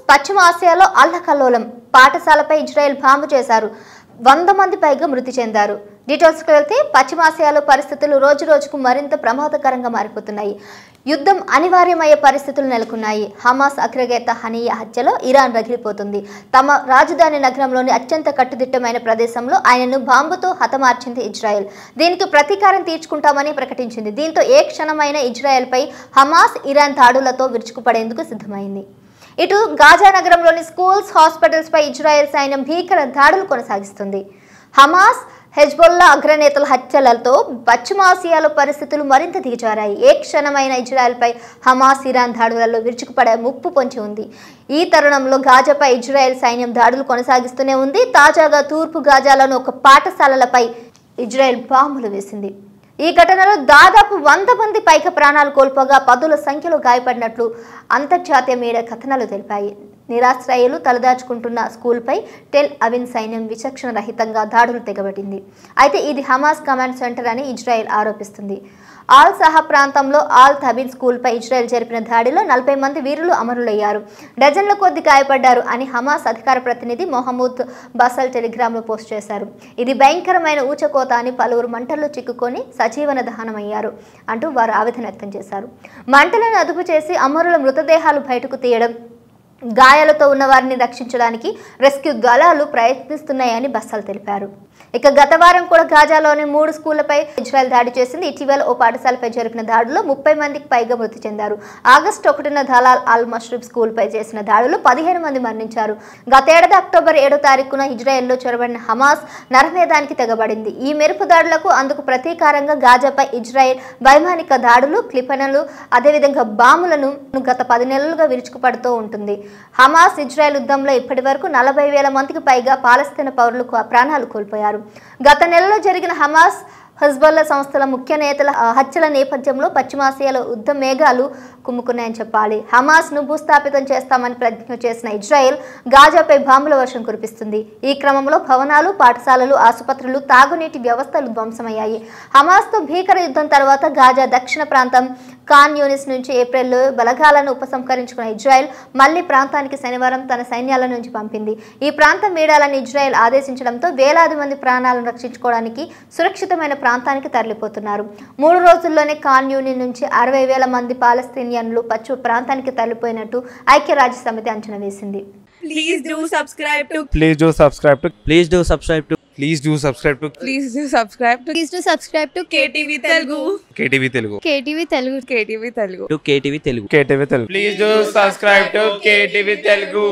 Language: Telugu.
పశ్చిమ ఆసియాలో అల్లకల్లోలం పాఠశాలపై ఇజ్రాయెల్ బాంబు చేశారు. 100 మంది పైగా మృతి చెందారు. డీటెయిల్స్కి వెళ్తే పశ్చిమాసియాలో పరిస్థితులు రోజురోజుకు మరింత ప్రమాదకరంగా మారిపోతున్నాయి. యుద్ధం అనివార్యమయ్యే పరిస్థితులు నెలకొన్నాయి. హమాస్ అగ్రనేత హనియా హత్యలో ఇరాన్ రగిలిపోతుంది. తమ రాజధాని నగరంలోని అత్యంత కట్టుదిట్టమైన ప్రదేశంలో ఆయనను బాంబుతో హతమార్చింది ఇజ్రాయెల్. దీనికి ప్రతీకారం తీర్చుకుంటామని ప్రకటించింది. దీంతో ఏ క్షణమైన ఇజ్రాయెల్పై హమాస్ ఇరాన్ దాడులతో విరుచుకుపడేందుకు సిద్ధమైంది. ఇటు గాజా నగరంలోని స్కూల్స్, హాస్పిటల్స్ పై ఇజ్రాయెల్ సైన్యం భీకర దాడులు కొనసాగిస్తుంది. హమాస్, హెజ్బొల్లా అగ్రనేతల హత్యలతో పశ్చిమాసియాలో పరిస్థితులు మరింత దిగజారాయి. ఏ క్షణమైన ఇజ్రాయెల్పై హమాస్, ఇరాన్ దాడులలో విరుచుకుపడే ముప్పు పొంచి ఉంది. ఈ తరుణంలో గాజాపై ఇజ్రాయెల్ సైన్యం దాడులు కొనసాగిస్తూనే ఉంది. తాజాగా తూర్పు గాజాలోని ఒక పాఠశాలలపై ఇజ్రాయెల్ బాంబులు వేసింది. ఈ ఘటనలో దాదాపు 100 మంది పైగా ప్రాణాలు కోల్పోగా పదుల సంఖ్యలో గాయపడినట్లు అంతర్జాతీయ మీడియా కథనాలు తెలిపాయి. నిరాశ్రయులు తలదాచుకుంటున్న స్కూల్పై టెల్ అవివ్ సైన్యం విచక్షణ రహితంగా దాడులు తెగబడింది. అయితే ఇది హమాస్ కమాండ్ సెంటర్ అని ఇజ్రాయెల్ ఆరోపిస్తుంది. ఆల్ సహా ప్రాంతంలో ఆల్ తబీన్ స్కూల్పై ఇజ్రాయెల్ జరిపిన దాడిలో 40 మంది వీరులు అమరులయ్యారు, డజన్ల కొద్ది గాయపడ్డారు అని హమాస్ అధికార ప్రతినిధి మొహమ్మద్ బసల్ టెలిగ్రామ్లో పోస్ట్ చేశారు. ఇది భయంకరమైన ఊచకోత అని, పలువురు మంటల్లో చిక్కుకొని సజీవన దహనమయ్యారు అంటూ వారు ఆవేదన వ్యక్తం చేశారు. మంటలను అదుపు చేసి అమరుల మృతదేహాలు బయటకు తీయడం, గాయాలతో ఉన్న వారిని రక్షించడానికి రెస్క్యూ దళాలు ప్రయత్నిస్తున్నాయని బస్సాలు తెలిపారు. ఇక గత వారం కూడా గాజాలోని 3 స్కూళ్లపై ఇజ్రాయెల్ దాడి చేసింది. ఇటీవల ఓ పాఠశాలపై జరిపిన దాడిలో 30 మందికి పైగా మృతి చెందారు. ఆగస్టు 1న దలాల్ అల్ మష్రూబ్ స్కూల్పై చేసిన దాడిలో 15 మంది మరణించారు. గతేడాది అక్టోబర్ 7వ తారీఖున ఇజ్రాయెల్లో చొరబడిన హమాస్ నరమేధానికి తెగబడింది. ఈ మెరుపు దాడులకు అందుకు ప్రతీకారంగా గాజాపై ఇజ్రాయెల్ వైమానిక దాడులు, క్షిపణులు, అదేవిధంగా బాంబులను గత 10 నెలలుగా విరుచుకుపడుతూ ఉంటుంది. హమాస్ ఇజ్రాయెల్ యుద్ధంలో ఇప్పటి వరకు 40,000 మందికి పైగా పాలస్తీనా పౌరులు ప్రాణాలు కోల్పోయారు. గత నెలలో జరిగిన హమాస్, హెజ్బొల్లా సంస్థల ముఖ్య నేతల హత్యల నేపథ్యంలో పశ్చిమాసియాలో యుద్ధ మేఘాలు కుమ్ముకున్నాయని చెప్పాలి. హమాస్ను భూస్థాపితం చేస్తామని ప్రతిజ్ఞ చేసిన ఇజ్రాయెల్ గాజాపై బాంబుల వర్షం కురిపిస్తుంది. ఈ క్రమంలో భవనాలు, పాఠశాలలు, ఆసుపత్రులు, తాగునీటి వ్యవస్థలు ధ్వంసమయ్యాయి. హమాస్తో భీకర యుద్ధం తర్వాత గాజా దక్షిణ ప్రాంతం ఖాన్ యూనిస్ నుంచి ఏప్రిల్లో బలగాలను ఉపసంహరించుకున్న ఇజ్రాయెల్ మళ్లీ ప్రాంతానికి శనివారం తన సైన్యాల నుంచి పంపింది. ఈ ప్రాంతం వీడాలని ఇజ్రాయెల్ ఆదేశించడంతో వేలాది మంది ప్రాణాలను రక్షించుకోవడానికి సురక్షితమైన ప్రాంతానికి తరలిపోతున్నారు. 3 రోజుల్లోనే ఖాన్ యూనిస్ నుంచి 60,000 మంది పాలస్తీనియన్లు పశ్చిమ ప్రాంతానికి తరలిపోయినట్టు ఐక్యరాజ్య సమితి అంచనా వేసింది. Please do subscribe to Please do subscribe to Please do subscribe to Please do subscribe to Please do subscribe to Please do subscribe to KTV Telugu KTV Telugu KTV Telugu KTV Telugu KTV Telugu Please do subscribe to KTV Telugu.